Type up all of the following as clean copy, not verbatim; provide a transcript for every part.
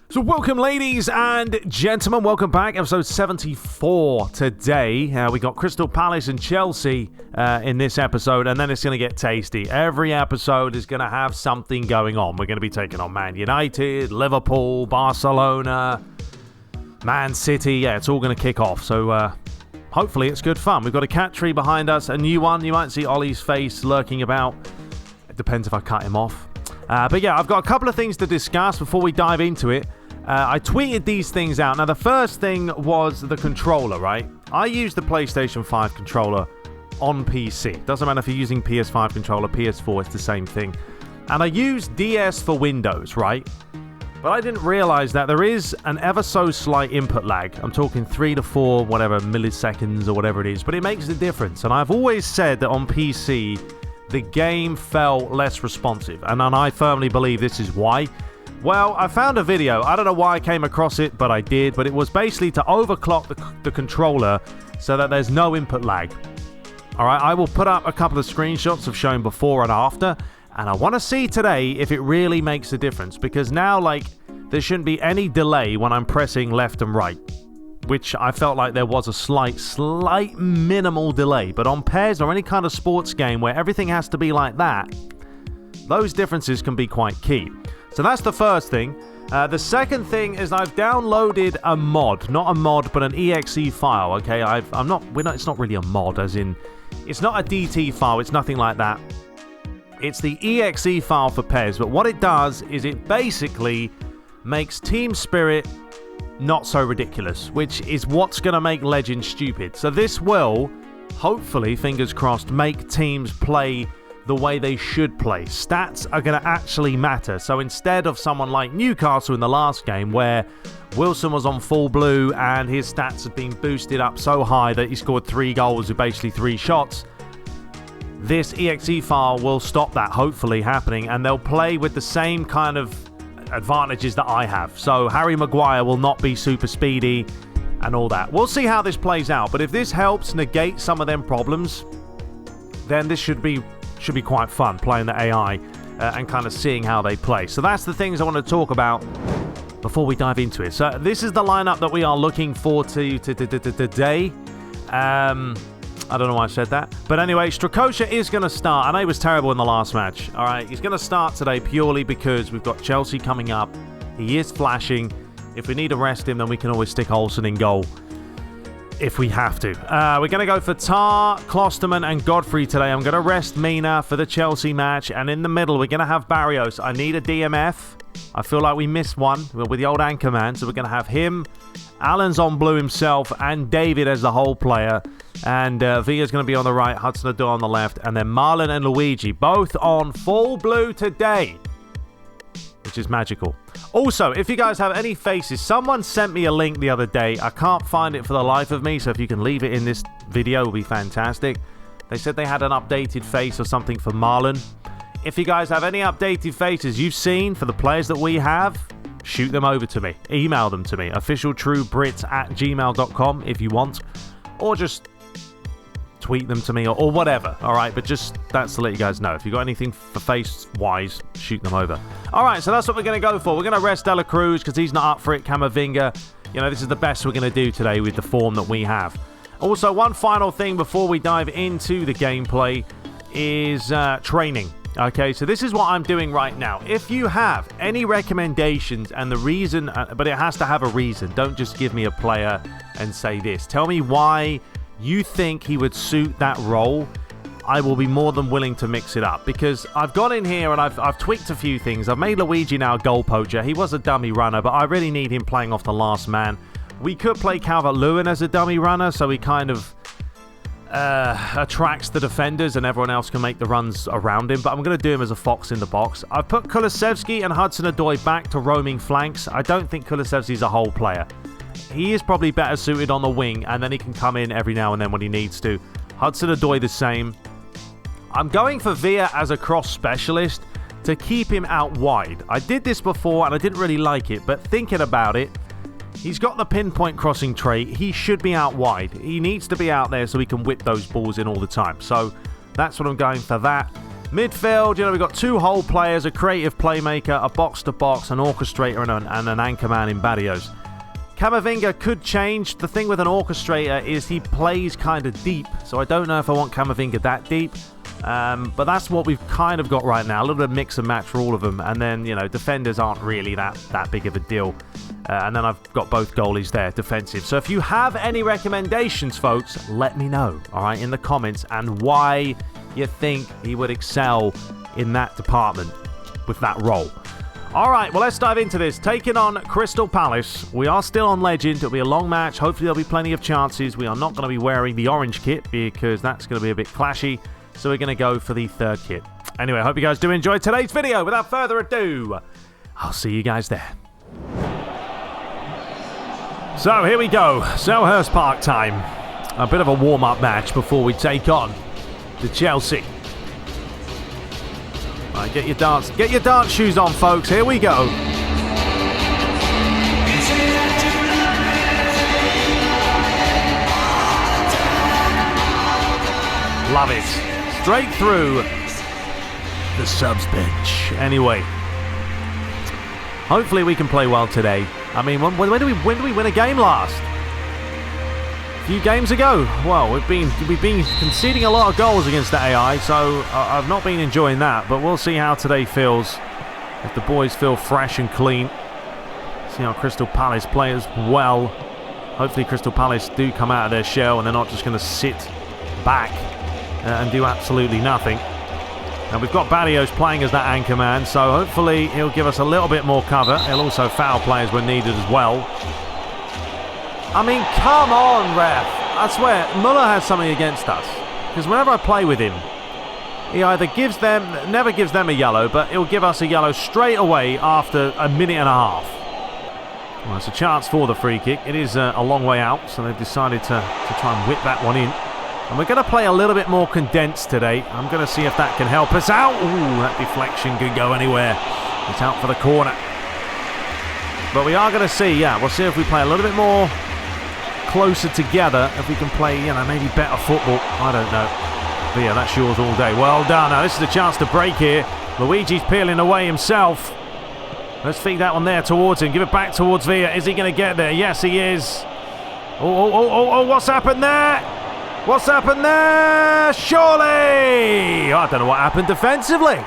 So welcome, ladies and gentlemen. Welcome back. Episode 74 today. We got Crystal Palace and Chelsea in this episode, and then it's going to get tasty. Every episode is going to have something going on. We're going to be taking on Man United, Liverpool, Barcelona, Man City. Yeah, it's all going to kick off. So hopefully it's good fun. We've got a cat tree behind us, a new one. You might see Ollie's face lurking about. It depends if I cut him off. But yeah, I've got a couple of things to discuss before we dive into it. I tweeted these things out. Now, the first thing was the controller, right? I use the PlayStation 5 controller on PC. Doesn't matter if you're using PS5 controller, PS4, it's the same thing. And I use DS for Windows, right? But I didn't realize that there is an ever so slight input lag. I'm talking 3 to 4, whatever, milliseconds or whatever it is. But it makes a difference. And I've always said that on PC, the game felt less responsive. And I firmly believe this is why. Well, I found a video. I don't know why I came across it, but I did. But it was basically to overclock the controller so that there's no input lag. All right, I will put up a couple of screenshots of showing before and after. And I want to see today if it really makes a difference. Because now, there shouldn't be any delay when I'm pressing left and right. Which I felt like there was a slight minimal delay. But on PES or any kind of sports game where everything has to be like that, those differences can be quite key. So that's the first thing. The second thing is I've downloaded a mod. Not a mod, but an exe file, okay? It's not really a mod, as in, it's not a DT file, it's nothing like that. It's the exe file for PES, but what it does is it basically makes Team Spirit not so ridiculous, which is what's going to make Legends stupid. So this will, hopefully, fingers crossed, make teams play the way they should play. Stats are going to actually matter. So instead of someone like Newcastle in the last game where Wilson was on full blue and his stats had been boosted up so high that he scored 3 goals with basically 3 shots, this exe file will stop that hopefully happening, and they'll play with the same kind of advantages that I have. So Harry Maguire will not be super speedy and all that. We'll see how this plays out, but if this helps negate some of them problems, then this should be quite fun, playing the AI and kind of seeing how they play. So that's the things I want to talk about before we dive into it. So this is the lineup that we are looking forward to today. I don't know why I said that. But anyway, Strakosha is going to start. I know he was terrible in the last match. All right, he's going to start today purely because we've got Chelsea coming up. He is flashing. If we need to rest him, then we can always stick Olsen in goal if we have to. We're going to go for Tar, Klosterman, and Godfrey today. I'm going to rest Mina for the Chelsea match. And in the middle, we're going to have Barrios. I need a DMF. I feel like we missed one with the old anchor man. So we're going to have him. Allen's on blue himself, and David as the whole player. And Villa's going to be on the right, Hudson-Odoi on the left. And then Marlon and Luigi, both on full blue today, which is magical. Also, if you guys have any faces, someone sent me a link the other day. I can't find it for the life of me, so if you can leave it in this video, it will be fantastic. They said they had an updated face or something for Marlon. If you guys have any updated faces you've seen for the players that we have, shoot them over to me. Email them to me. officialtruebrits@gmail.com if you want. Or just tweet them to me or whatever. All right, but just that's to let you guys know. If you got anything for face-wise, shoot them over. All right, so that's what we're going to go for. We're going to rest Dela Cruz because he's not up for it. Camavinga, this is the best we're going to do today with the form that we have. Also, one final thing before we dive into the gameplay is training. Okay, so this is what I'm doing right now. If you have any recommendations and the reason, but it has to have a reason. Don't just give me a player and say this. Tell me why you think he would suit that role. I will be more than willing to mix it up because I've gone in here and I've tweaked a few things. I've made Luigi now a goal poacher. He was a dummy runner, but I really need him playing off the last man. We could play Calvert-Lewin as a dummy runner, so he kind of attracts the defenders and everyone else can make the runs around him, but I'm going to do him as a fox in the box. I've put Kulusevski and Hudson-Odoi back to roaming flanks. I don't think Kulusevski's a whole player. He is probably better suited on the wing, and then he can come in every now and then when he needs to. Hudson-Odoi the same. I'm going for Villa as a cross specialist to keep him out wide. I did this before and I didn't really like it, but thinking about it, he's got the pinpoint crossing trait. He should be out wide. He needs to be out there so he can whip those balls in all the time. So that's what I'm going for that. Midfield, we've got 2 hole players, a creative playmaker, a box-to-box, an orchestrator, and an anchor man in Barrios. Camavinga could change. The thing with an orchestrator is he plays kind of deep, so I don't know if I want Camavinga that deep. But that's what we've kind of got right now. A little bit of mix and match for all of them. And then, defenders aren't really that big of a deal. And then I've got both goalies there, defensive. So if you have any recommendations, folks, let me know, all right, in the comments, and why you think he would excel in that department with that role. All right, well, let's dive into this. Taking on Crystal Palace. We are still on Legend. It'll be a long match. Hopefully, there'll be plenty of chances. We are not going to be wearing the orange kit because that's going to be a bit clashy. So we're going to go for the 3rd kit. Anyway, I hope you guys do enjoy today's video. Without further ado, I'll see you guys there. So here we go. Selhurst Park time. A bit of a warm-up match before we take on the Chelsea. All right, get your dance shoes on, folks. Here we go. Love it. Straight through the subs bench. Anyway, hopefully we can play well today. I mean, when did we win a game last? A few games ago. Well, we've been conceding a lot of goals against the AI, so I've not been enjoying that. But we'll see how today feels. If the boys feel fresh and clean. See how Crystal Palace play as well. Hopefully Crystal Palace do come out of their shell and they're not just going to sit back and do absolutely nothing. And we've got Barrios playing as that anchor man, so hopefully he'll give us a little bit more cover. He'll also foul players when needed as well. I mean, come on, ref. I swear, Muller has something against us. Because whenever I play with him, he either never gives them a yellow, but he'll give us a yellow straight away after a minute and a half. Well, it's a chance for the free kick. It is a long way out, so they've decided to try and whip that one in. And we're going to play a little bit more condensed today. I'm going to see if that can help us out. Ooh, that deflection could go anywhere. It's out for the corner. But we are going to see, we'll see if we play a little bit more closer together, if we can play, maybe better football. I don't know. But yeah, that's yours all day. Well done. Now, this is a chance to break here. Luigi's peeling away himself. Let's feed that one there towards him. Give it back towards Villa. Is he going to get there? Yes, he is. Oh, what's happened there? What's happened there? Surely! I don't know what happened defensively.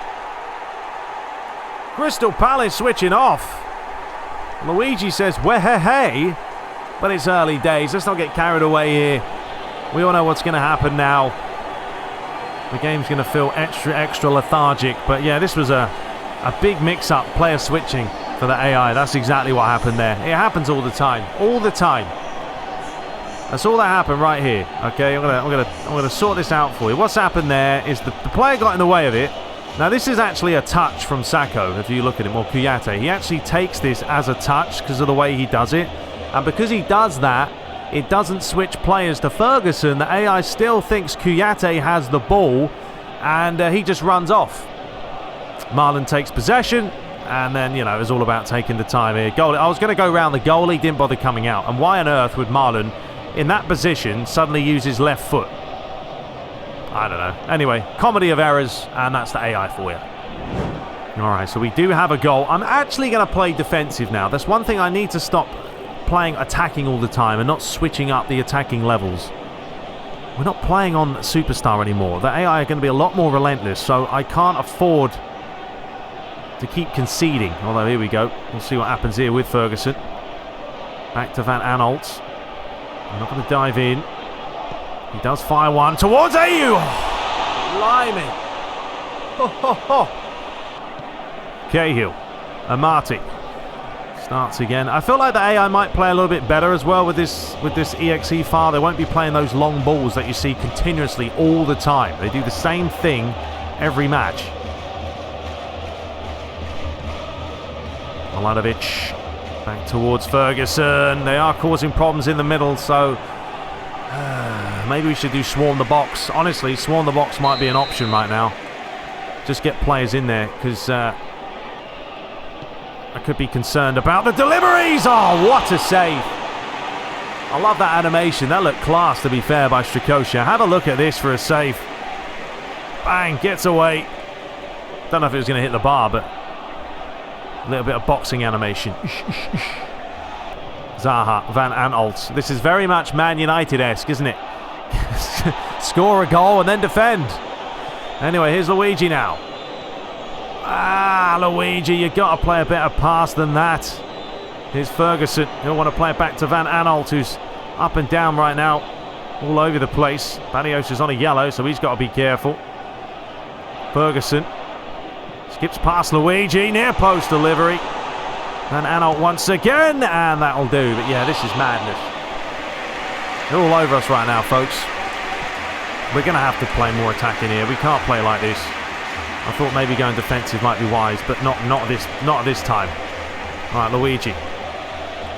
Crystal Palace switching off. Luigi says, hey. But it's early days. Let's not get carried away here. We all know what's going to happen now. The game's going to feel extra lethargic. But yeah, this was a big mix-up, player switching for the AI. That's exactly what happened there. It happens all the time. All the time. That's all that happened right here. Okay, I'm gonna sort this out for you. What's happened there is the player got in the way of it. Now this is actually a touch from Sacco, if you look at him, or Kuyate. He actually takes this as a touch because of the way he does it. And because he does that, it doesn't switch players to Ferguson. The AI still thinks Kuyate has the ball, and he just runs off. Marlon takes possession, and then, it's all about taking the time here. Goalie, I was going to go around the goalie, didn't bother coming out. And why on earth would Marlon, in that position, suddenly use his left foot? I don't know. Anyway, comedy of errors, and that's the AI for you. All right, so we do have a goal. I'm actually going to play defensive now. That's one thing I need to stop playing attacking all the time and not switching up the attacking levels. We're not playing on Superstar anymore. The AI are going to be a lot more relentless, so I can't afford to keep conceding. Although, here we go. We'll see what happens here with Ferguson. Back to Van Aanholt. I'm not going to dive in. He does fire one towards AU. Blimey. Cahill. Amati. Starts again. I feel like the AI might play a little bit better as well with this EXE file. They won't be playing those long balls that you see continuously all the time. They do the same thing every match. Milanovic back towards Ferguson. They are causing problems in the middle, so maybe we should do swarm the box. Honestly, swarm the box might be an option right now. Just get players in there, because I could be concerned about the deliveries. Oh, what a save. I love that animation. That looked class, to be fair, by Strakosha. Have a look at this for a save. Bang, gets away. Don't know if it was going to hit the bar, but a little bit of boxing animation. Zaha, Van Aanholt. This is very much Man United-esque, isn't it? Score a goal and then defend. Anyway, here's Luigi now. Luigi, you've got to play a better pass than that. Here's Ferguson. He'll want to play it back to Van Aanholt, who's up and down right now, all over the place. Barrios is on a yellow, so he's got to be careful. Ferguson skips past Luigi, near post delivery. Van Aanholt once again, and that'll do. But yeah, this is madness. They're all over us right now, folks. We're going to have to play more attacking here. We can't play like this. I thought maybe going defensive might be wise, but not at this time. All right, Luigi.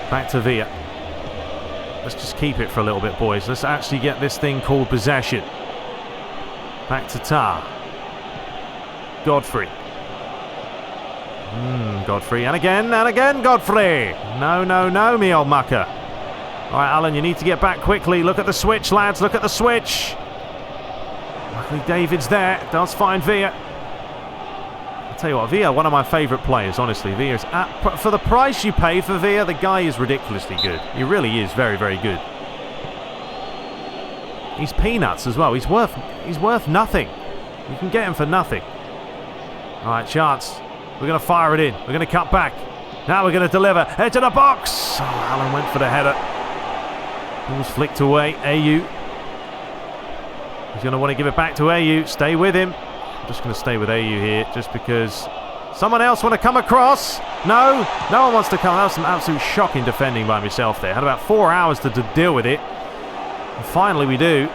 Back to Villa. Let's just keep it for a little bit, boys. Let's actually get this thing called possession. Back to Tar. Godfrey. Godfrey. And again, Godfrey. No, me old mucker. All right, Alan, you need to get back quickly. Look at the switch, lads. Look at the switch. Luckily, David's there. Does find Villa. I'll tell you what, Villa, one of my favourite players, honestly. Villa's for the price you pay for Villa, the guy is ridiculously good. He really is very, very good. He's peanuts as well. He's worth nothing. You can get him for nothing. All right, chance. We're going to fire it in. We're going to cut back. Now we're going to deliver. Head to the box. Oh, Alan went for the header. Ball's flicked away. AU. He's going to want to give it back to AU. Stay with him. I'm just going to stay with AU here just because someone else want to come across. No one wants to come. That was some absolute shocking defending by myself there. Had about 4 hours to deal with it. And finally we do.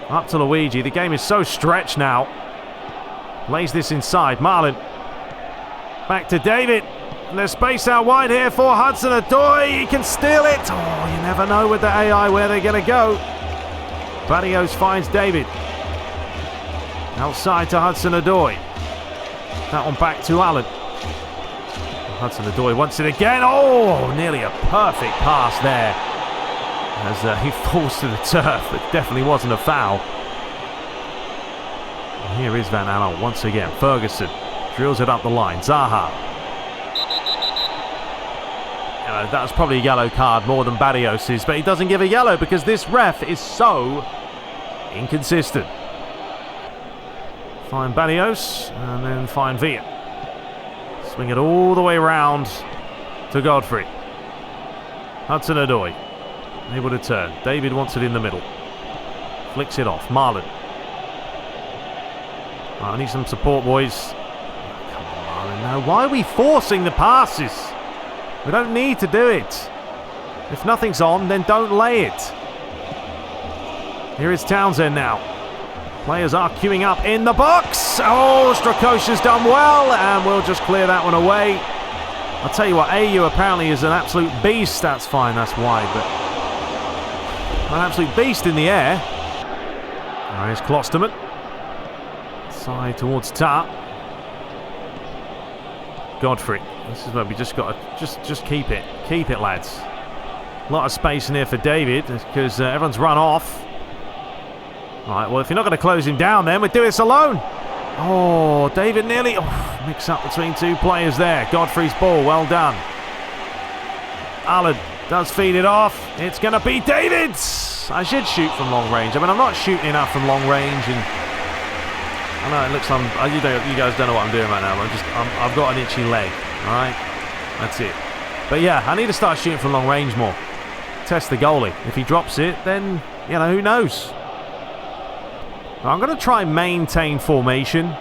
Up to Luigi. The game is so stretched now. Lays this inside. Marlon. Back to David. And there's space out wide here for Hudson-Odoi. He can steal it. Oh, you never know with the AI where they're going to go. Barrios finds David. Outside to Hudson-Odoi. That one back to Allen. Hudson-Odoi wants it again. Oh, nearly a perfect pass there. As he falls to the turf. It definitely wasn't a foul. And here is Van Aanholt once again. Ferguson drills it up the line. Zaha. That was probably a yellow card more than Barrios's, but he doesn't give a yellow because this ref is so inconsistent. Find Barrios and then find Villa. Swing it all the way round to Godfrey. Hudson-Odoi able to turn. David wants it in the middle. Flicks it off. Marlon. Right, I need some support, boys. Oh, come on, Marlon. Now, why are we forcing the passes? We don't need to do it. If nothing's on, then don't lay it. Here is Townsend now. Players are queuing up in the box. Oh, Strakosha's done well, and we'll just clear that one away. I'll tell you what, AU apparently is an absolute beast. That's fine, that's wide, but an absolute beast in the air. There's Klosterman. Side towards Tar. Godfrey. This is where we just got to just keep it. Keep it, lads. A lot of space in here for David because everyone's run off. Right, well, if you're not going to close him down, then we'll do this alone. Oh, David nearly... Oh, mix up between two players there. Godfrey's ball, well done. Allen does feed it off. It's going to be David's. I should shoot from long range. I mean, I'm not shooting enough from long range, and I know it looks... you guys don't know what I'm doing right now, but I've got an itchy leg. All right, that's it. But yeah, I need to start shooting from long range more. Test the goalie. If he drops it, then, you know, who knows? I'm going to try maintain formation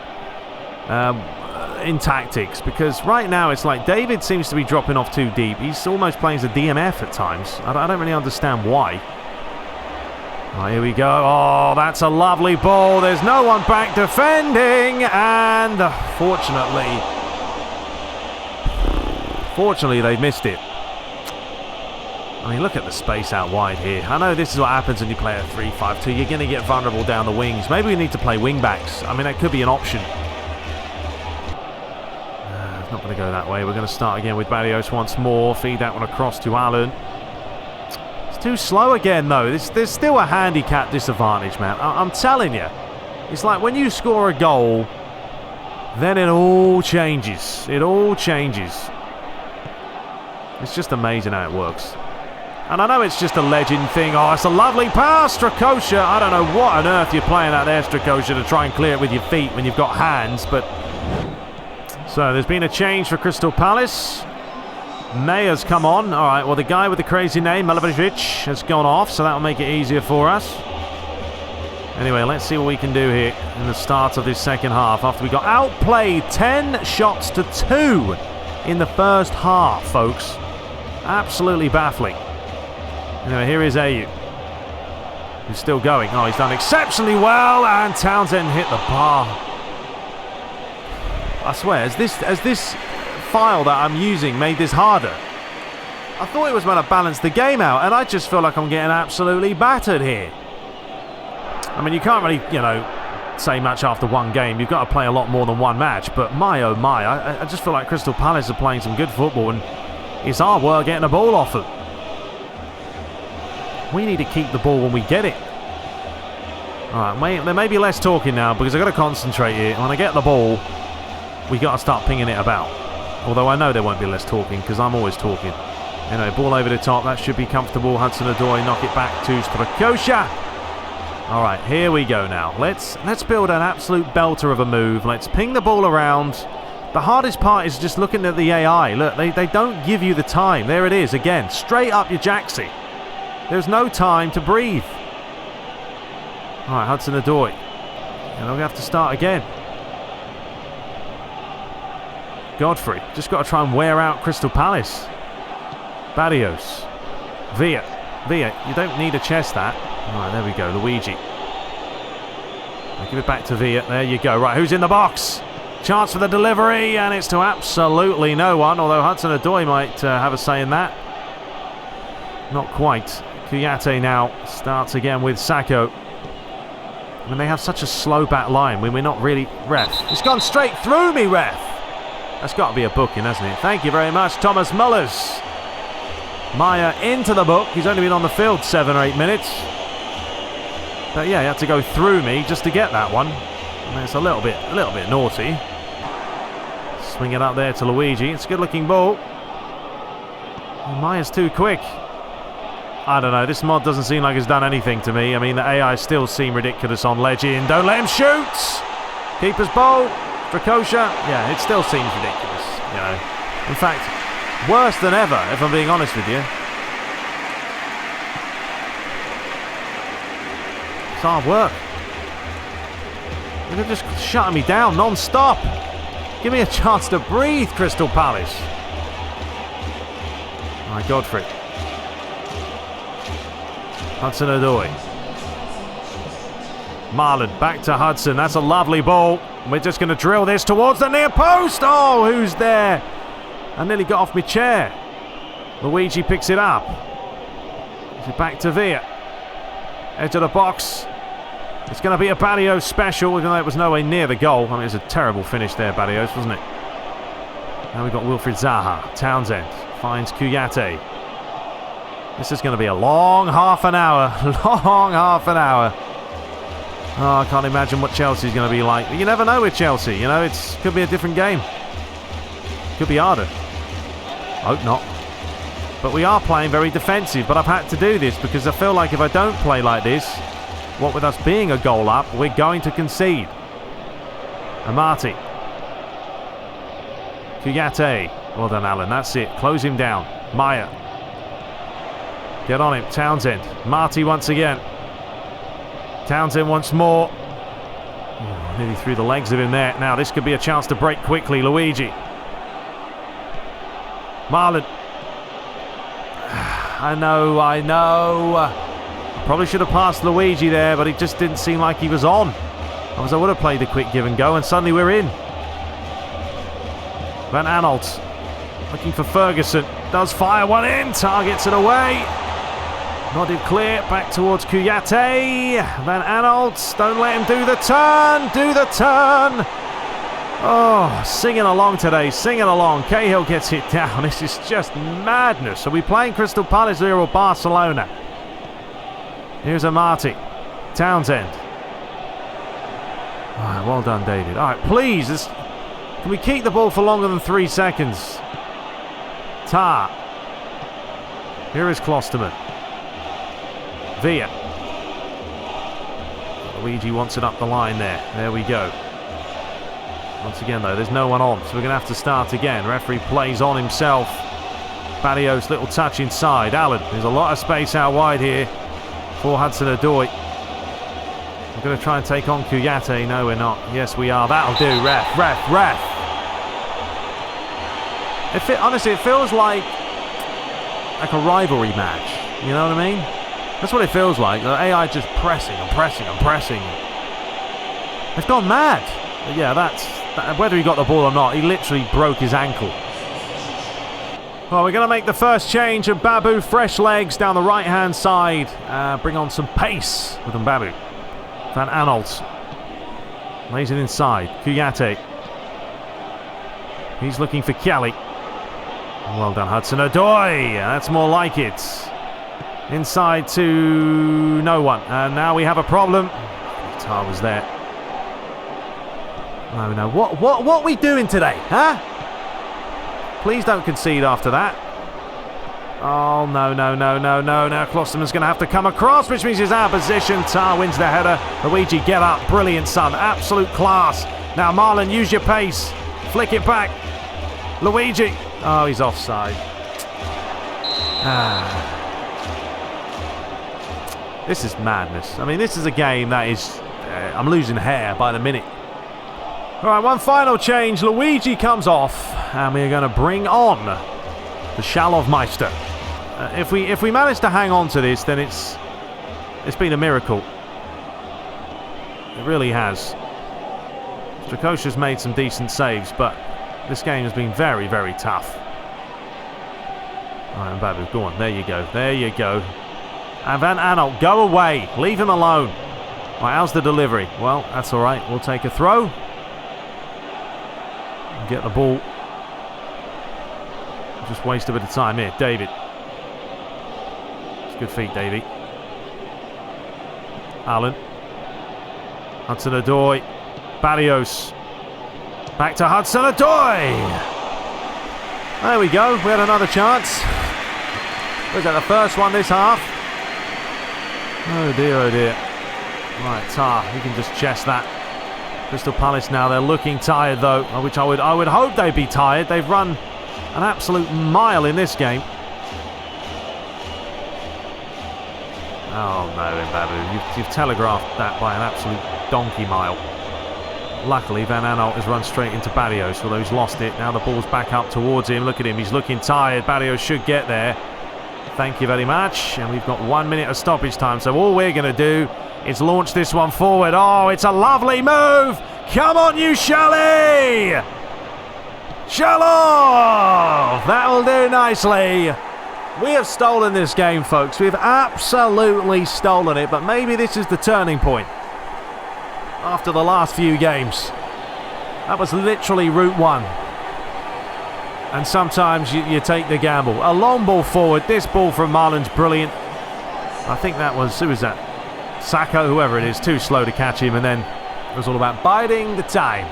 in tactics, because right now it's like David seems to be dropping off too deep. He's almost playing as a DMF at times. I don't really understand why. Oh, here we go. Oh, that's a lovely ball. There's no one back defending, and fortunately they missed it. I mean, look at the space out wide here. I know this is what happens when you play a 3-5-2. You're going to get vulnerable down the wings. Maybe we need to play wing backs. I mean, that could be an option. It's not going to go that way. We're going to start again with Barrios once more. Feed that one across to Allen. It's too slow again, though. There's still a handicap disadvantage, man. I'm telling you. It's like when you score a goal then it all changes. It all changes. It's just amazing how it works. And I know it's just a legend thing. Oh, it's a lovely pass, Strakosha. I don't know what on earth you're playing out there, Strakosha, to try and clear it with your feet when you've got hands. But so there's been a change for Crystal Palace. Mayer's come on. All right, well, the guy with the crazy name, Milivojevic, has gone off, so that'll make it easier for us. Anyway, let's see what we can do here in the start of this second half after we got outplayed 10 shots to 2 in the first half, folks. Absolutely baffling. Anyway, here is AU. He's still going. Oh, he's done exceptionally well, and Townsend hit the bar. I swear, has this file that I'm using made this harder? I thought it was meant to balance the game out, and I just feel like I'm getting absolutely battered here. I mean, you can't really, you know, say much after one game. You've got to play a lot more than one match, but my oh my, I just feel like Crystal Palace are playing some good football, and it's hard work getting the ball off them. We need to keep the ball when we get it. Alright, there may be less talking now because I've got to concentrate here. When I get the ball, we got to start pinging it about. Although I know there won't be less talking because I'm always talking. Anyway, ball over the top. That should be comfortable. Hudson-Odoi knock it back to Strakosha. Alright, here we go now. Let's build an absolute belter of a move. Let's ping the ball around. The hardest part is just looking at the AI. Look, they don't give you the time. There it is again. Straight up your Jaxie. There's no time to breathe. Alright, Hudson-Odoi. And we have to start again. Godfrey. Just got to try and wear out Crystal Palace. Barrios. Villa, you don't need to chest that. Alright, there we go. Luigi. I'll give it back to Villa. There you go. Right, who's in the box? Chance for the delivery, and it's to absolutely no one. Although Hudson-Odoi might have a say in that. Not quite. Kuyate now starts again with Sacco. When they have such a slow back line, when we're not really... Ref. It's gone straight through me, ref. That's got to be a booking, hasn't it? Thank you very much, Thomas Mullers. Maya into the book. He's only been on the field 7 or 8 minutes. But yeah, he had to go through me just to get that one. And it's a little bit naughty. Swing it up there to Luigi. It's a good-looking ball. And Maya's too quick. I don't know, this mod doesn't seem like it's done anything to me. I mean, the AI still seem ridiculous on Legend. Don't let him shoot! Keeper's ball. Strakosha. Yeah, it still seems ridiculous, you know. In fact, worse than ever, if I'm being honest with you. It's hard work. They're just shutting me down non-stop. Give me a chance to breathe, Crystal Palace. All right, Godfrey. Hudson-Odoi. Marlon back to Hudson. That's a lovely ball. We're just going to drill this towards the near post. Oh, who's there? I nearly got off my chair. Luigi picks it up. Back to Villa. Edge of the box. It's going to be a Barrios special, even though it was nowhere near the goal. I mean, it was a terrible finish there, Barrios, wasn't it? Now we've got Wilfried Zaha. Townsend finds Kuyate. This is going to be a long half an hour. Long half an hour. Oh, I can't imagine what Chelsea's going to be like. But you never know with Chelsea. You know, it could be a different game. Could be harder. Hope not. But we are playing very defensive. But I've had to do this because I feel like if I don't play like this, what with us being a goal up, we're going to concede. Amati. Kuyate. Well done, Alan. That's it. Close him down. Maya. Get on him. Townsend. Marty once again. Townsend once more. Oh, nearly through the legs of him there. Now this could be a chance to break quickly. Luigi. Marlon. I know. I probably should have passed Luigi there, but it just didn't seem like he was on. Otherwise I would have played the quick give and go, and suddenly we're in. Van Aanholt looking for Ferguson. Does fire one in. Targets it away. Nodded clear. Back towards Kuyate. Van Aanholt. Don't let him do the turn. Do the turn. Oh, singing along today. Singing along. Cahill gets it down. This is just madness. Are we playing Crystal Palace here or Barcelona? Here's Amati. Townsend. All right, well done, David. All right, please. Can we keep the ball for longer than 3 seconds? Tar. Here is Klosterman. Villa. Luigi wants it up the line there. There we go. Once again, though, there's no one on, so we're going to have to start again. Referee plays on himself. Barrios, little touch inside. Allen, there's a lot of space out wide here for Hudson-Odoi. We're going to try and take on Kuyate. No, we're not. Yes, we are. That'll do. Ref. Honestly, it feels like a rivalry match. You know what I mean? That's what it feels like. The AI just pressing and pressing and pressing. They've gone mad. But yeah, whether he got the ball or not, he literally broke his ankle. Well, we're going to make the first change of Babu. Fresh legs down the right-hand side. Bring on some pace with Babu. Van Aanholt lays it inside. Kuyate. He's looking for Kelly. Well done, Hudson-Odoi. That's more like it. Inside to no one. And now we have a problem. Tar was there. No. What are we doing today, huh? Please don't concede after that. Oh, no. Now Klosterman's going to have to come across, which means he's out of position. Tar wins the header. Luigi, get up. Brilliant, son. Absolute class. Now, Marlon, use your pace. Flick it back. Luigi. Oh, he's offside. This is madness. I mean, this is a game that is... I'm losing hair by the minute. All right, one final change. Luigi comes off, and we're going to bring on the Shalovmeister. If we manage to hang on to this, then it's been a miracle. It really has. Strakosha's made some decent saves, but this game has been very, very tough. All right, Babu, go on. There you go. And Van Aanholt, go away. Leave him alone. Right, how's the delivery? Well, that's all right. We'll take a throw. Get the ball. Just waste a bit of time here. David. It's good feet, Davey. Allen. Hudson-Odoi. Barrios. Back to Hudson-Odoi. There we go. We had another chance. Was that the first one this half? Oh dear. Right, Tar, you can just chest that. Crystal Palace now, they're looking tired though, which I would hope they'd be tired. They've run an absolute mile in this game. Oh no, Mbabu, you've telegraphed that by an absolute donkey mile. Luckily, Van Aanholt has run straight into Barrios, although he's lost it. Now the ball's back up towards him. Look at him, he's looking tired. Barrios should get there. Thank you very much. And we've got 1 minute of stoppage time, so all we're going to do is launch this one forward. Oh, it's a lovely move. Come on, you Shally! Shalom! That will do nicely. We have stolen this game, folks. We've absolutely stolen it, but maybe this is the turning point. After the last few games. That was literally route one. And sometimes you take the gamble. A long ball forward. This ball from Marlon's brilliant. I think that was, who was that? Sacco, whoever it is, too slow to catch him, and then it was all about biding the time.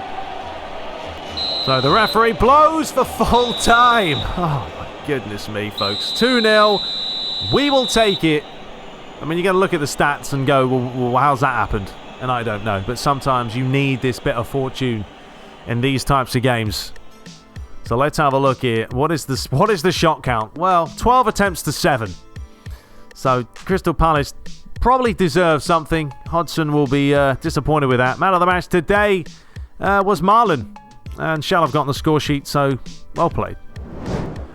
So the referee blows for full time. Oh my goodness me, folks. 2-0. We will take it. I mean, you got to look at the stats and go, well, how's that happened? And I don't know. But sometimes you need this bit of fortune in these types of games. So let's have a look here. What is the shot count? Well, 12 attempts to 7. So Crystal Palace probably deserves something. Hodgson will be disappointed with that. Man of the match today was Marlon. And Shall have gotten the score sheet, so well played.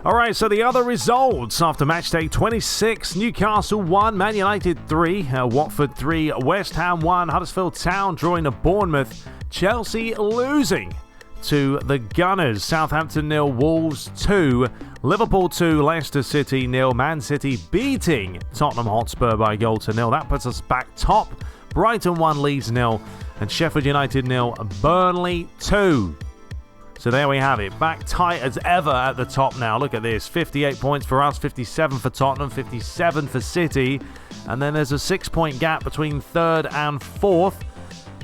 Alright, so the other results after match day 26. Newcastle 1, Man United 3, Watford 3, West Ham 1, Huddersfield Town drawing to Bournemouth, Chelsea losing to the Gunners, Southampton 0, Wolves 2, Liverpool 2, Leicester City 0, Man City beating Tottenham Hotspur by a goal to 0. That puts us back top. Brighton 1, Leeds 0, and Sheffield United 0, Burnley 2. So there we have it. Back tight as ever at the top now. Look at this. 58 points for us, 57 for Tottenham, 57 for City. And then there's a 6-point gap between third and fourth.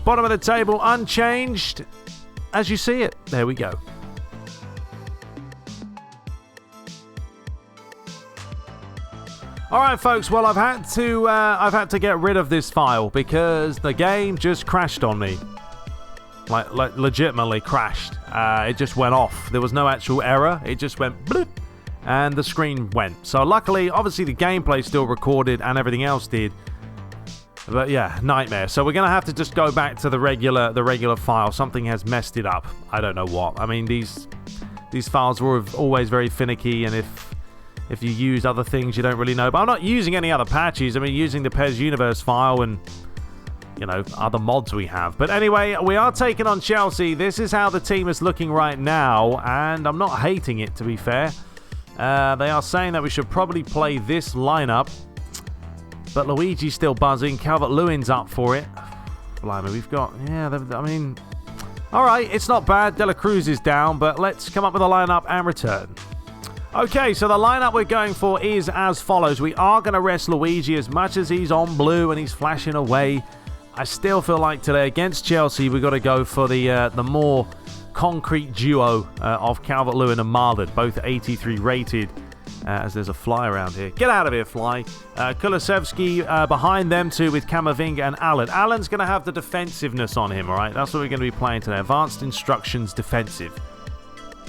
Bottom of the table unchanged. as you see it. There we go. All right, folks. Well, I've had to get rid of this file because the game just crashed on me. Like legitimately crashed. It just went off. There was no actual error. It just went bloop, and the screen went. So luckily, obviously, the gameplay still recorded and everything else did. But yeah, nightmare. So we're gonna have to just go back to the regular file. Something has messed it up. I don't know what. I mean, these files were always very finicky, and if you use other things, you don't really know. But I'm not using any other patches. I mean, using the PES Universe file and, you know, other mods we have. But anyway, we are taking on Chelsea. This is how the team is looking right now, and I'm not hating it, to be fair. They are saying that we should probably play this lineup. But Luigi's still buzzing. Calvert-Lewin's up for it. Blimey, we've got... Yeah, I mean... Alright, it's not bad. De La Cruz is down, but let's come up with a lineup and return. Okay, so the lineup we're going for is as follows. We are going to rest Luigi as much as he's on blue and he's flashing away. I still feel like today against Chelsea we've got to go for the more concrete duo of Calvert-Lewin and Marlon, both 83 rated. As there's a fly around here. Get out of here, fly. Kulusevski behind them two with Camavinga and Allen. Allen's going to have the defensiveness on him, all right? That's what we're going to be playing today. Advanced instructions defensive.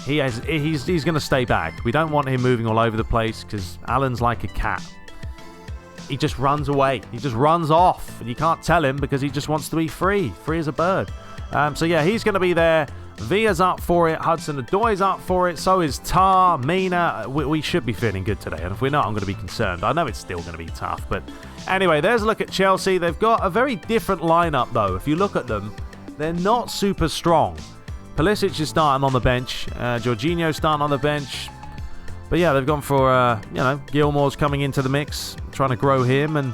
He's going to stay back. We don't want him moving all over the place because Allen's like a cat. He just runs away. He just runs off. And you can't tell him because he just wants to be free. Free as a bird. So yeah, he's going to be there. Villa's up for it. Hudson-Odoi's up for it. So is Tar, Mina. We should be feeling good today. And if we're not, I'm going to be concerned. I know it's still going to be tough. But anyway, there's a look at Chelsea. They've got a very different lineup, though. If you look at them, they're not super strong. Pulisic is starting on the bench. Jorginho's starting on the bench. But yeah, they've gone for, Gilmore's coming into the mix, trying to grow him and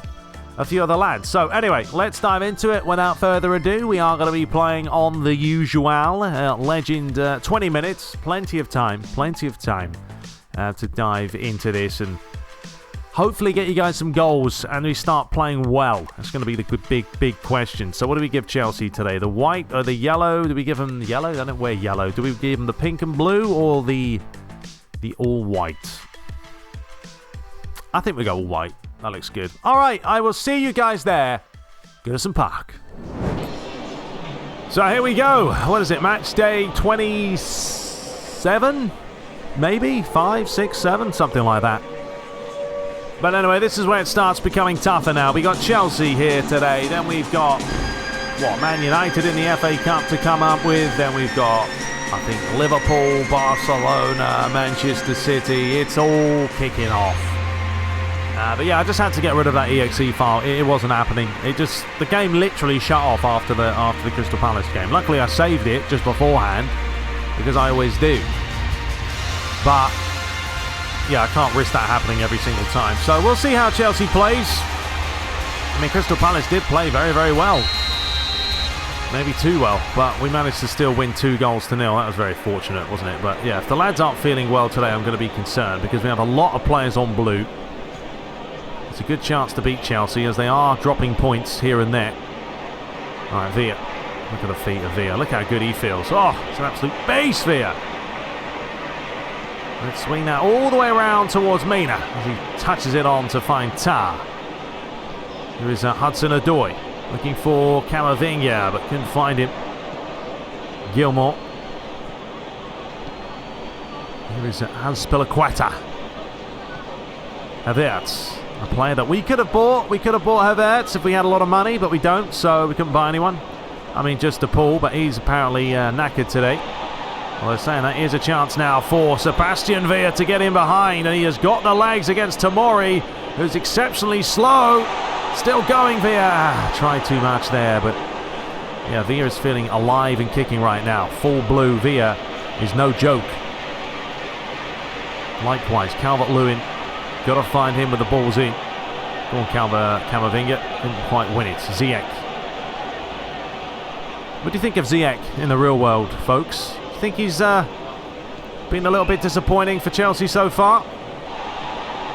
a few other lads. So anyway, let's dive into it. Without further ado, we are going to be playing on the usual Legend 20 minutes. Plenty of time to dive into this and hopefully get you guys some goals and we start playing well. That's going to be the big question. So what do we give Chelsea today? The white or the yellow? Do we give them yellow? I don't wear yellow. Do we give them the pink and blue or the all white? I think we go all white. That looks good. All right, I will see you guys there. Goodison Park. So here we go. What is it? Match day 27? Maybe? 5, 6, 7? Something like that. But anyway, this is where it starts becoming tougher now. We got Chelsea here today. Then we've got, Man United in the FA Cup to come up with. Then we've got, I think, Liverpool, Barcelona, Manchester City. It's all kicking off. But yeah, I just had to get rid of that exe file. It wasn't happening. The game literally shut off after the Crystal Palace game. Luckily, I saved it just beforehand because I always do. But yeah, I can't risk that happening every single time. So we'll see how Chelsea plays. I mean, Crystal Palace did play very, very well. Maybe too well, but we managed to still win 2-0. That was very fortunate, wasn't it? But yeah, if the lads aren't feeling well today, I'm going to be concerned because we have a lot of players on blue. It's a good chance to beat Chelsea as they are dropping points here and there. All right, Villa. Look at the feet of Villa. Look how good he feels. Oh, it's an absolute beast, Villa. Let's swing that all the way around towards Mina as he touches it on to find Tar. Here is Hudson-Odoi looking for Camavinga, but couldn't find him. Gilmore. Here is Azpilicueta. Havertz. A player that we could have bought. We could have bought Havertz if we had a lot of money, but we don't, so we couldn't buy anyone. I mean, just a Paul, but he's apparently knackered today. Well, they're saying that here's a chance now for Sebastian Villa to get in behind, and he has got the legs against Tomori, who's exceptionally slow. Still going, Villa. Tried too much there, but yeah, Villa is feeling alive and kicking right now. Full blue Villa is no joke. Likewise, Calvert-Lewin. Got to find him with the balls in. Go on, Camavinga. Didn't quite win it. Ziyech. What do you think of Ziyech in the real world, folks? Do you think he's been a little bit disappointing for Chelsea so far?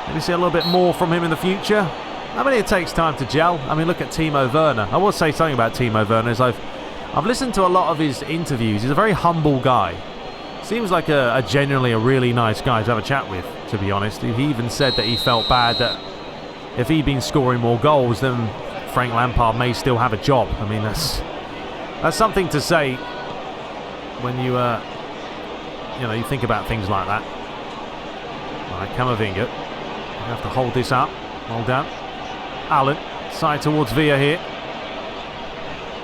Maybe see a little bit more from him in the future? I mean, it takes time to gel. I mean, look at Timo Werner. I will say something about Timo Werner is I've I've listened to a lot of his interviews. He's a very humble guy. Seems like genuinely a really nice guy to have a chat with, to be honest. He even said that he felt bad that if he'd been scoring more goals, then Frank Lampard may still have a job. I mean, that's something to say when you you think about things like that. All right, Camavinga. You have to hold this up. Well done. Allen, side towards Villa here.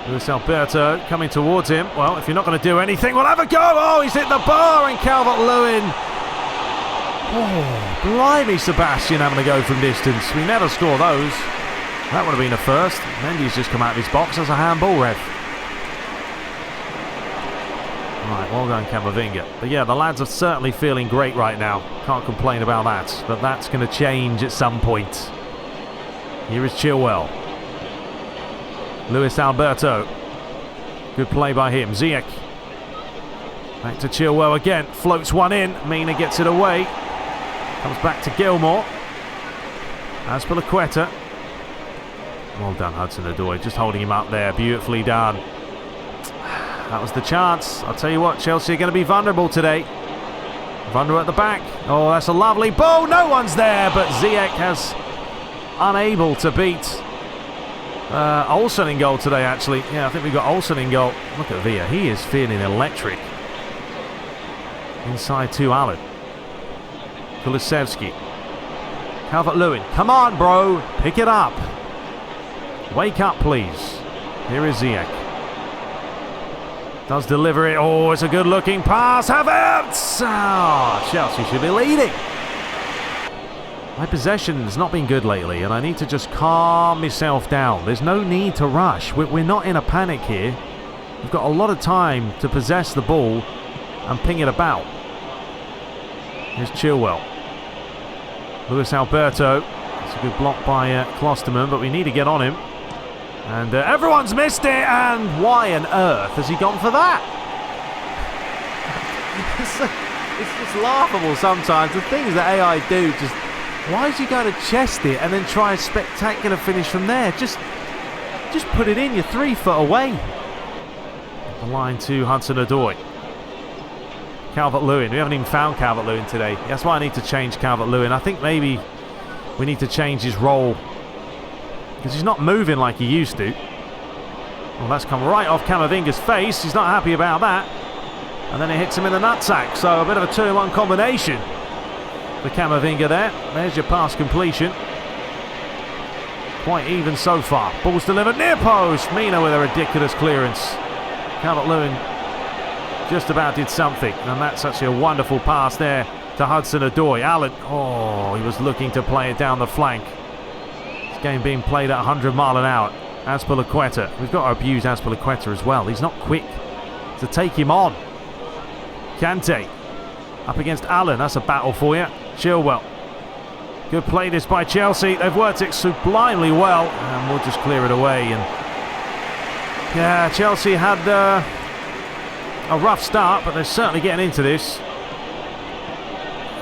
Luis Alberto coming towards him. Well, if you're not going to do anything, we'll have a go. Oh, he's hit the bar, and Calvert-Lewin. Oh, blimey, Sebastian having a go from distance. We never score those. That would have been a first. Mendy's just come out of his box as a handball, ref. Right, well done, Camavinga. But yeah, the lads are certainly feeling great right now. Can't complain about that. But that's going to change at some point. Here is Chilwell. Luis Alberto. Good play by him. Ziyech. Back to Chilwell again. Floats one in. Mina gets it away. Comes back to Gilmore. Azpilicueta. Well done, Hudson-Odoi. Just holding him up there. Beautifully done. That was the chance. I'll tell you what, Chelsea are going to be vulnerable today. Vulnerable at the back. Oh, that's a lovely ball. No one's there, but Ziyech has unable to beat Olsen in goal today, actually. Yeah, I think we've got Olsen in goal. Look at Villa. He is feeling electric. Inside to Allen. Kulusevski. Calvert-Lewin. Come on, bro. Pick it up. Wake up, please. Here is Ziyech. Does deliver it. Oh, it's a good-looking pass. Havertz! Oh, Chelsea should be leading. My possession's not been good lately, and I need to just calm myself down. There's no need to rush. We're not in a panic here. We've got a lot of time to possess the ball and ping it about. Here's Chilwell. Luis Alberto. It's a good block by Klosterman, but we need to get on him. And everyone's missed it, and why on earth has he gone for that? It's just laughable sometimes. The things that AI do, just... Why is he going to chest it and then try a spectacular finish from there? Just put it in. You're 3 foot away. The line to Hudson-Odoi. Calvert-Lewin. We haven't even found Calvert-Lewin today. That's why I need to change Calvert-Lewin. I think maybe we need to change his role, because he's not moving like he used to. Well, that's come right off Camavinga's face. He's not happy about that. And then it hits him in the nutsack. So a bit of a 2-in-1 combination for Camavinga there. There's your pass completion. Quite even so far. Ball's delivered near post. Mina with a ridiculous clearance. Calvert-Lewin just about did something. And that's actually a wonderful pass there to Hudson-Odoi. Allen, oh, he was looking to play it down the flank. This game being played at 100 miles an hour. Azpilicueta. We've got to abuse Azpilicueta as well. He's not quick to take him on. Kante. Up against Allen. That's a battle for you. Chilwell. Good play this by Chelsea. They've worked it sublimely well. And we'll just clear it away. And yeah, Chelsea had a rough start, but they're certainly getting into this.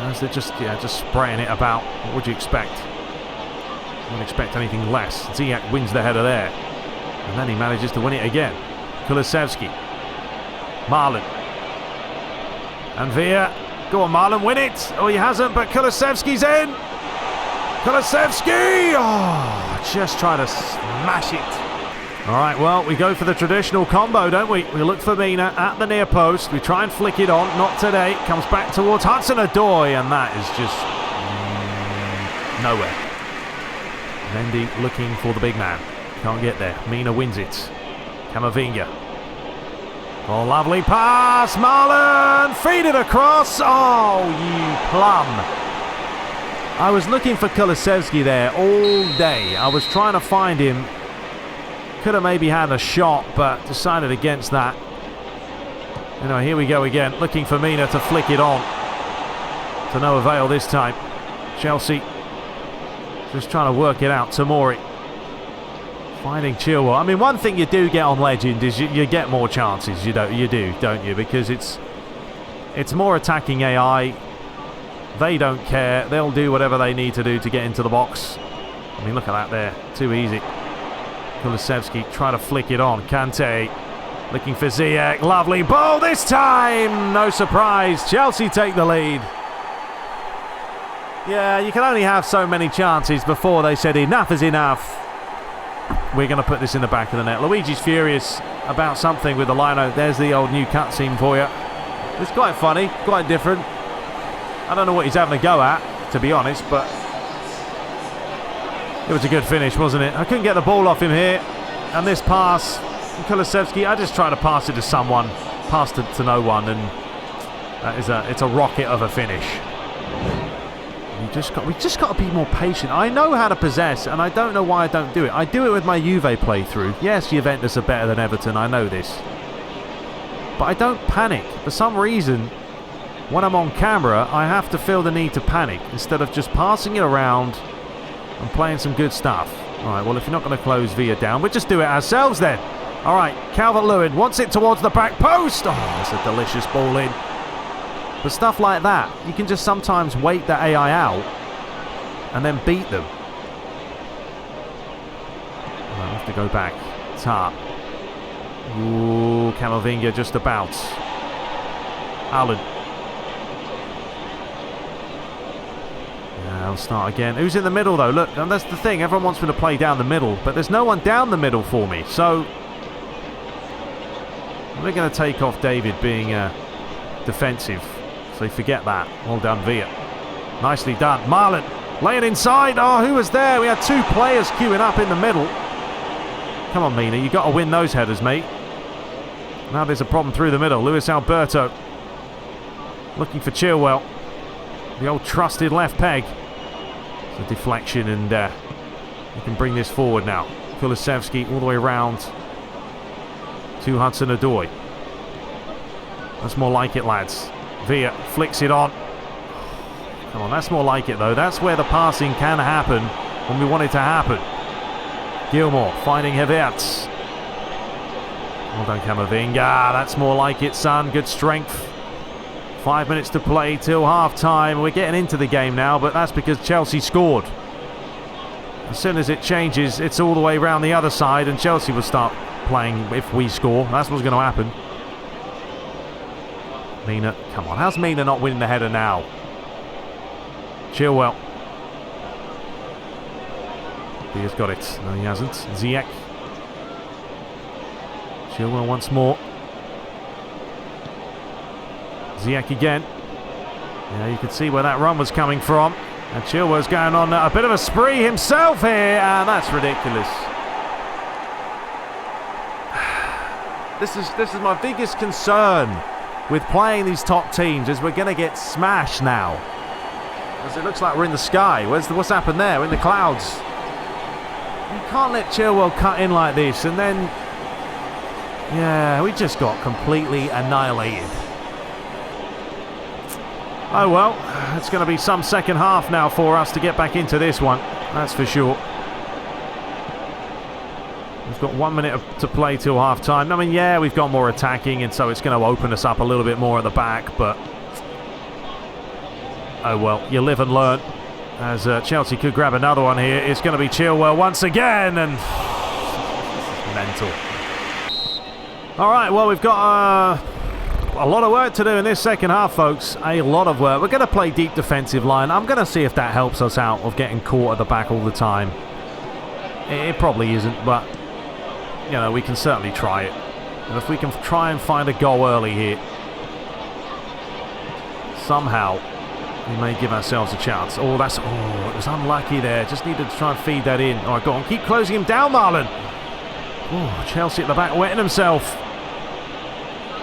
As they're just spraying it about. What would you expect? I wouldn't expect anything less. Ziyech wins the header there. And then he manages to win it again. Kulusevski. Marlon. And Villa. Go on, Marlon, win it. Oh, he hasn't, but Kulusevski's in. Kulusevski! Oh, just trying to smash it. All right, well, we go for the traditional combo, don't we? We look for Mina at the near post. We try and flick it on. Not today. Comes back towards Hudson-Odoi, and that is just nowhere. Mendy looking for the big man. Can't get there. Mina wins it. Camavinga. Oh, lovely pass. Marlon. Feed it across. Oh, you plum. I was looking for Kulusevski there all day. I was trying to find him. Could have maybe had a shot, but decided against that. Anyway, here we go again. Looking for Mina to flick it on. To no avail this time. Chelsea just trying to work it out. Tomori. Finding Chilwell. I mean, one thing you do get on Legend is you get more chances. You do, don't you? Because it's more attacking AI. They don't care. They'll do whatever they need to do to get into the box. I mean, look at that there. Too easy. Kulusevski try to flick it on. Kante. Looking for Ziyech. Lovely ball this time. No surprise. Chelsea take the lead. Yeah, you can only have so many chances before they said enough is enough. We're going to put this in the back of the net. Luigi's furious about something with the lino. There's the old new cutscene for you. It's quite funny, quite different. I don't know what he's having a go at, to be honest, but it was a good finish, wasn't it? I couldn't get the ball off him here. And this pass, Kulusevski, I just try to pass it to someone, passed it to no one, and it's a rocket of a finish. We just got to be more patient. I know how to possess, and I don't know why I don't do it. I do it with my Juve playthrough. Yes, Juventus are better than Everton, I know this. But I don't panic. For some reason, when I'm on camera, I have to feel the need to panic instead of just passing it around and playing some good stuff. Alright, well, if you're not going to close Villa down, we'll just do it ourselves then. Alright, Calvert-Lewin wants it towards the back post. Oh, that's a delicious ball in. But stuff like that, you can just sometimes wait the AI out and then beat them. I'll have to go back. Tart. Ooh, Camavinga just about. Allen. Yeah, I'll start again. Who's in the middle though? Look, and that's the thing. Everyone wants me to play down the middle, but there's no one down the middle for me. So we're going to take off David being defensive. So forget that. Well done, Villa. Nicely done. Marlon laying inside. Oh, who was there? We had two players queuing up in the middle. Come on, Mina. You've got to win those headers, mate. Now there's a problem through the middle. Luis Alberto looking for Chilwell. The old trusted left peg. It's a deflection, and you can bring this forward now. Kulusevski all the way around to Hudson-Odoi. That's more like it, lads. Villa flicks it on. Come on, that's more like it, though. That's where the passing can happen when we want it to happen. Gilmour finding Havertz. Well done, Camavinga. That's more like it, son. Good strength. 5 minutes to play till half-time. We're getting into the game now, but that's because Chelsea scored. As soon as it changes, it's all the way around the other side, and Chelsea will start playing if we score. That's what's going to happen. Mina, come on. How's Mina not winning the header now? Chilwell. He has got it. No, he hasn't. Ziyech. Chilwell once more. Ziyech again. Yeah, you can see where that run was coming from. And Chilwell's going on a bit of a spree himself here, and that's ridiculous. This is my biggest concern with playing these top teams, is we're going to get smashed now. Because it looks like we're in the sky. What's happened there? We're in the clouds. You can't let Chilwell cut in like this, and then yeah, we just got completely annihilated. Oh well, it's going to be some second half now for us to get back into this one, that's for sure. We've got 1 minute to play till half time. I mean, yeah, we've got more attacking, and so it's going to open us up a little bit more at the back, but oh well, you live and learn. As Chelsea could grab another one here. It's going to be Chilwell once again, and mental. Alright, well, we've got a lot of work to do in this second half, folks. A lot of work. We're going to play deep defensive line. I'm going to see if that helps us out of getting caught at the back all the time. It probably isn't, but you know, we can certainly try it. And if we can try and find a goal early here, somehow we may give ourselves a chance. Oh, it was unlucky there. Just needed to try and feed that in. All right, go on. Keep closing him down, Marlon. Oh, Chelsea at the back wetting himself.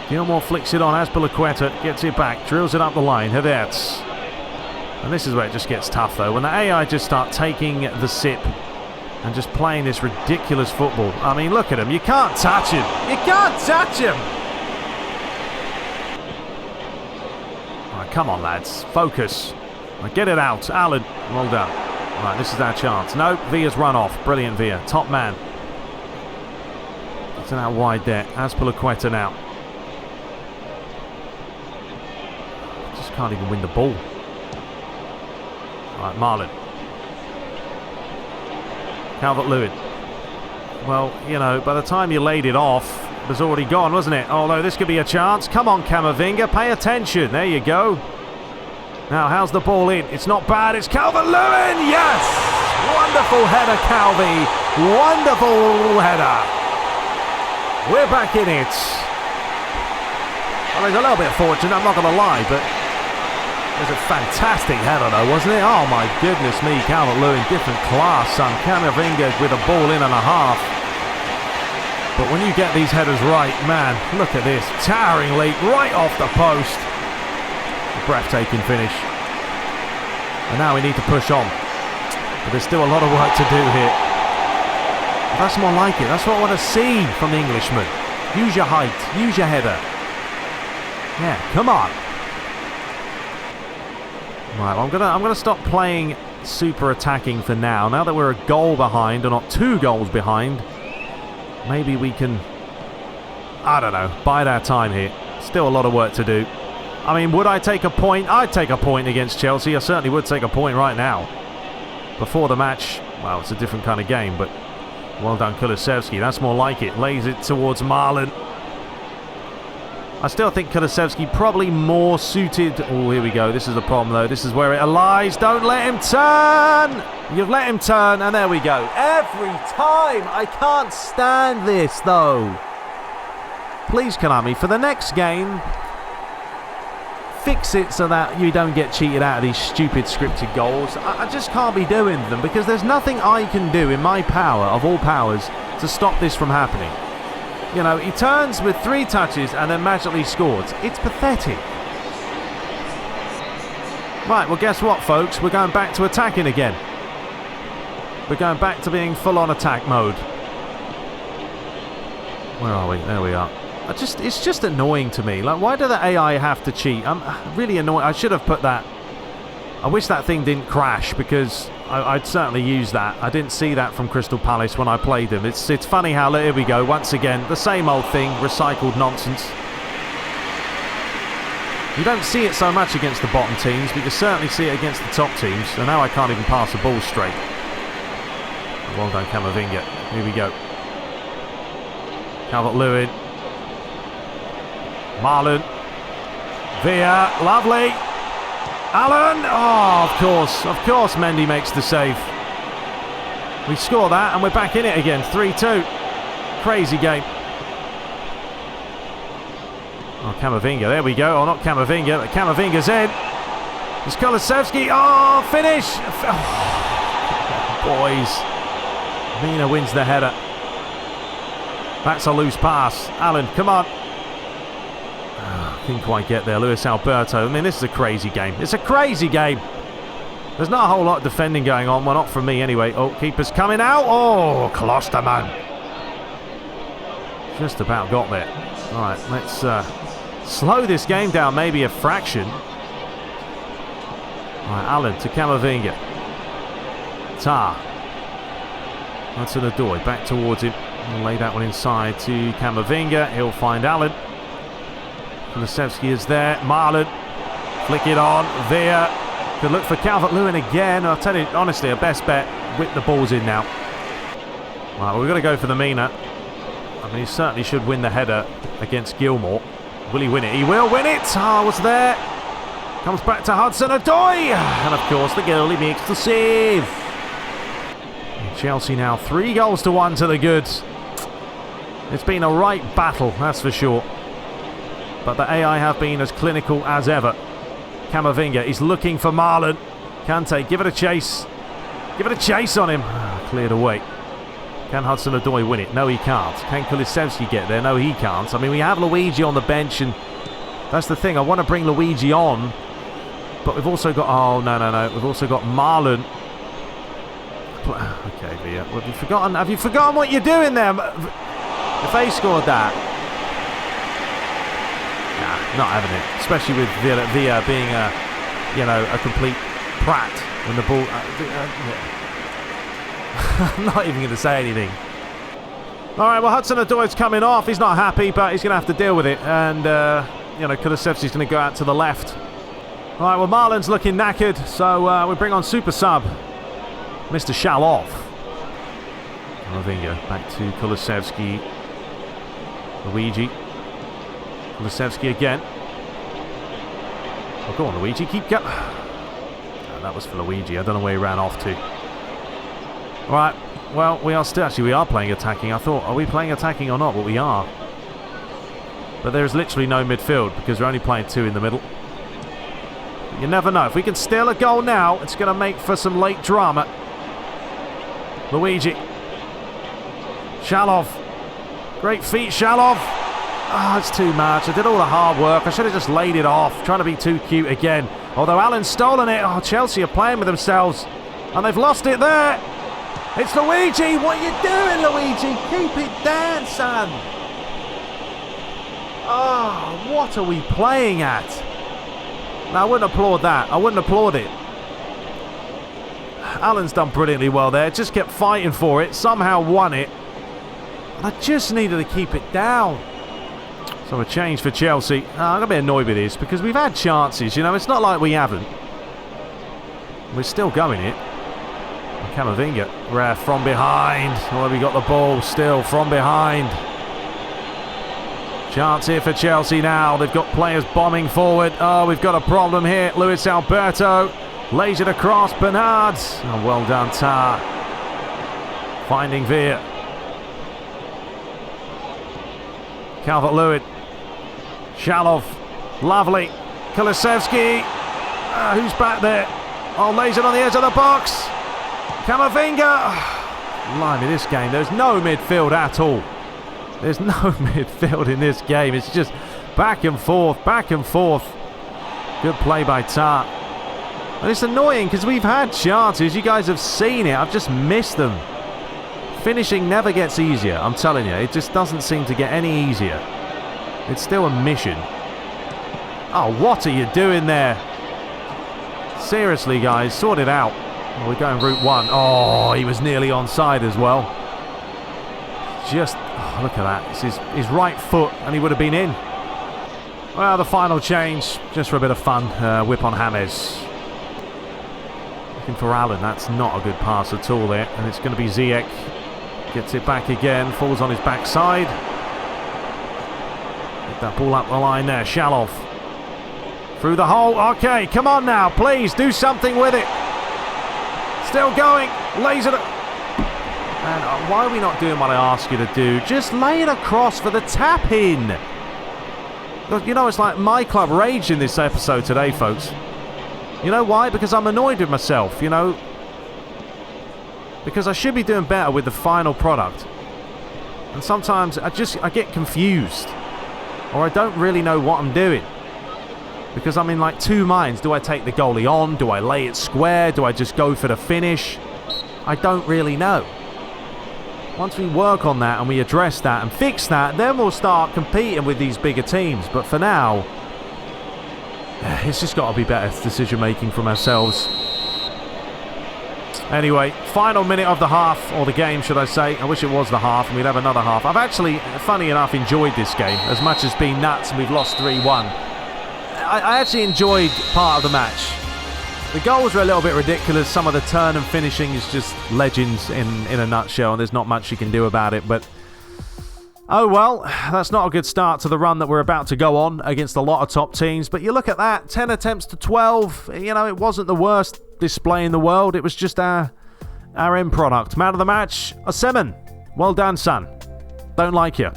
Gilmour flicks it on. Azpilicueta gets it back. Drills it up the line. Havertz. And this is where it just gets tough, though. When the AI just start taking the sip and just playing this ridiculous football. I mean, look at him. You can't touch him. You can't touch him. Come on, lads. Focus. Get it out. Allen. Well done. Right, this is our chance. No, Villa's run off. Brilliant, Villa. Top man. It's out wide there. Azpilicueta now. Just can't even win the ball. Right, Marlon. Calvert-Lewin. Well, you know, by the time you laid it off, It was already gone, wasn't it? Although this could be a chance. Come on, Camavinga, pay attention. There you go. Now, how's the ball in? It's not bad. It's Calvert-Lewin. Yes! Wonderful header, Calvi. Wonderful header. We're back in it. Well, there's a little bit of fortune, I'm not going to lie, but it was a fantastic header, though, wasn't it? Oh, my goodness me. Calvert-Lewin, different class, son. Camavinga with a ball in and a half. But when you get these headers right, man, look at this. Towering leap right off the post. A breathtaking finish. And now we need to push on. But there's still a lot of work to do here. That's more like it. That's what I want to see from the Englishman. Use your height. Use your header. Yeah, come on. Right, well, I'm gonna stop playing super attacking for now. Now that we're a goal behind, or not 2 goals behind, maybe we can, I don't know, bide our time here. Still a lot of work to do. I mean, would I take a point? I'd take a point against Chelsea. I certainly would take a point right now. Before the match, well, it's a different kind of game, but well done, Kulusevski. That's more like it. Lays it towards Marlon. I still think Kulusevski probably more suited. Oh, here we go. This is the problem, though. This is where it lies. Don't let him turn. You've let him turn, and there we go. Every time. I can't stand this, though. Please, Konami, for the next game, fix it so that you don't get cheated out of these stupid scripted goals. I just can't be doing them because there's nothing I can do in my power, of all powers, to stop this from happening. You know, he turns with 3 touches and then magically scores. It's pathetic. Right, well, guess what, folks? We're going back to attacking again. We're going back to being full-on attack mode. Where are we? There we are. It's just annoying to me. Like, why do the AI have to cheat? I'm really annoyed. I should have put that. I wish that thing didn't crash because I'd certainly use that. I didn't see that from Crystal Palace when I played them. It's funny how, here we go, once again, the same old thing, recycled nonsense. You don't see it so much against the bottom teams, but you certainly see it against the top teams. So now I can't even pass the ball straight. Well done, Camavinga. Here we go. Calvert-Lewin. Marlon. Villa. Lovely. Alan! Oh, of course Mendy makes the save. We score that and we're back in it again. 3-2. Crazy game. Oh, Camavinga, there we go. Oh, not Camavinga, but Camavinga's in. It's Kulusevski. Oh, finish! Oh, boys. Mina wins the header. That's a loose pass. Alan, come on. Didn't quite get there. Luis Alberto. I mean, this is a crazy game. It's a crazy game. There's not a whole lot of defending going on. Well, not from me anyway. Oh, keeper's coming out. Oh, Klosterman. Just about got there. All right, let's slow this game down maybe a fraction. All right, Allen to Camavinga. Tar. Hudson Odoi back towards him. We'll lay that one inside to Camavinga. He'll find Allen. Kulusevski is there. Marlon. Flick it on. Villa. Could look for Calvert-Lewin again. I'll tell you, honestly, a best bet. Whip the balls in now. Right, well, we've got to go for the Mina. I mean, he certainly should win the header against Gilmore. Will he win it? He will win it. Ah, was there. Comes back to Hudson Odoi. And, of course, the goalie makes the save. And Chelsea now 3-1 to the goods. It's been a right battle, that's for sure. But the AI have been as clinical as ever. Camavinga is looking for Marlon. Kante, give it a chase. Give it a chase on him. Cleared away. Can Hudson-Odoi win it? No, he can't. Can Kulusevski get there? No, he can't. I mean, we have Luigi on the bench, and that's the thing. I want to bring Luigi on, but we've also got... Oh, no. We've also got Marlon. Okay, Villa. Have you forgotten what you're doing there? If they scored that... Nah, not having it. Especially with Villa being a complete prat when the ball... I'm not even going to say anything. Alright, well, Hudson-Odoi's coming off. He's not happy, but he's going to have to deal with it. And, Kulusevski's going to go out to the left. Alright, well, Marlon's looking knackered, so we bring on super sub Mr. Shalov. Camavinga back to Kulusevski. Luigi. Kulusevski again. Oh, go on, Luigi. Keep going. Oh, that was for Luigi. I don't know where he ran off to. Right. Well, we are still... Actually, we are playing attacking. I thought, are we playing attacking or not? But we are. But there's literally no midfield because we're only playing 2 in the middle. But you never know. If we can steal a goal now, it's going to make for some late drama. Luigi. Shalov. Great feet, Shalov. Oh, it's too much. I did all the hard work. I should have just laid it off. Trying to be too cute again. Although Alan's stolen it. Oh, Chelsea are playing with themselves. And they've lost it there. It's Luigi. What are you doing, Luigi? Keep it down, son. Oh, what are we playing at? No, I wouldn't applaud that. I wouldn't applaud it. Alan's done brilliantly well there. Just kept fighting for it. Somehow won it. And I just needed to keep it down. So a change for Chelsea. I'm going to be annoyed with this because we've had chances. You know, it's not like we haven't. We're still going it. Camavinga. Rare from behind. Oh, we got the ball still from behind. Chance here for Chelsea now. They've got players bombing forward. Oh, we've got a problem here. Luis Alberto. Lays it across. Bernard. Oh, well done, Tar. Finding Veer. Calvert-Lewin. Shalov. Lovely. Kulusevski. Who's back there? Oh, lays it on the edge of the box. Camavinga. Blimey, this game. There's no midfield at all. There's no midfield in this game. It's just back and forth, back and forth. Good play by Tar. And it's annoying because we've had chances. You guys have seen it. I've just missed them. Finishing never gets easier, I'm telling you. It just doesn't seem to get any easier. It's still a mission. Oh, what are you doing there? Seriously, guys, sort it out. We're going route 1. Oh, he was nearly onside as well. Just, oh, look at that. It's his right foot, and he would have been in. Well, the final change, just for a bit of fun. Whip on James. Looking for Allen. That's not a good pass at all there. And it's going to be Ziyech. Gets it back again. Falls on his backside. Get that ball up the line there. Shalov. Through the hole. Okay, come on now. Please, do something with it. Still going. Lays it. And why are we not doing what I ask you to do? Just lay it across for the tap-in. You know, it's like Myclub rage in this episode today, folks. You know why? Because I'm annoyed with myself, you know. Because I should be doing better with the final product. And sometimes I get confused. Or I don't really know what I'm doing. Because I'm in like 2 minds. Do I take the goalie on? Do I lay it square? Do I just go for the finish? I don't really know. Once we work on that and we address that and fix that, then we'll start competing with these bigger teams. But for now, it's just got to be better decision making from ourselves. Anyway, final minute of the half, or the game should I say. I wish it was the half and we'd have another half. I've actually, funny enough, enjoyed this game. As much as being nuts and we've lost 3-1. I actually enjoyed part of the match. The goals were a little bit ridiculous. Some of the turn and finishing is just legends in a nutshell, and there's not much you can do about it. But, oh well, that's not a good start to the run that we're about to go on against a lot of top teams. But you look at that, 10 attempts to 12. You know, it wasn't the worst display in the world. It was just our end product. Man of the match, Osimhen. Well done, son. Don't like you.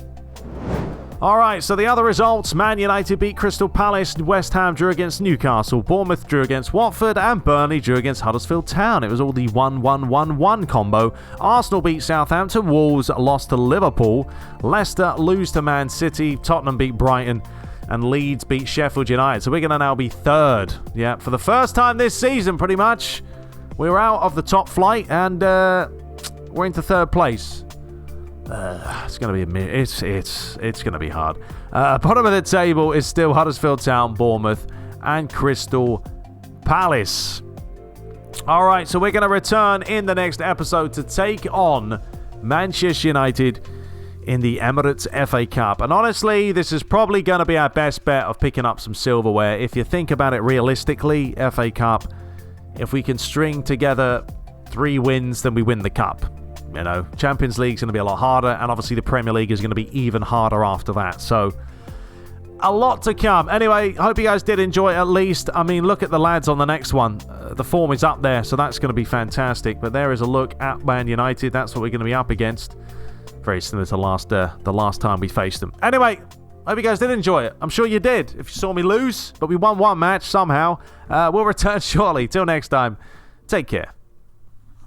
Alright, so the other results, Man United beat Crystal Palace, West Ham drew against Newcastle, Bournemouth drew against Watford, and Burnley drew against Huddersfield Town. It was all the 1-1-1-1 combo. Arsenal beat Southampton, Wolves lost to Liverpool, Leicester lose to Man City, Tottenham beat Brighton, and Leeds beat Sheffield United. So we're going to now be third. Yeah, for the first time this season, pretty much. We're out of the top flight, and we're into third place. It's gonna be it's gonna be hard. Bottom of the table is still Huddersfield Town, Bournemouth, and Crystal Palace. All right, so we're gonna return in the next episode to take on Manchester United in the Emirates FA Cup. And honestly, this is probably gonna be our best bet of picking up some silverware. If you think about it realistically, FA Cup, if we can string together 3 wins, then we win the cup. you know, Champions League's going to be a lot harder, and obviously the Premier League is going to be even harder after that. So, a lot to come. Anyway, hope you guys did enjoy it at least. I mean, look at the lads on the next one. The form is up there, so that's going to be fantastic. But there is a look at Man United. That's what we're going to be up against. Very similar to the last time we faced them. Anyway, hope you guys did enjoy it. I'm sure you did if you saw me lose. But we won one match somehow. We'll return shortly. Till next time, take care.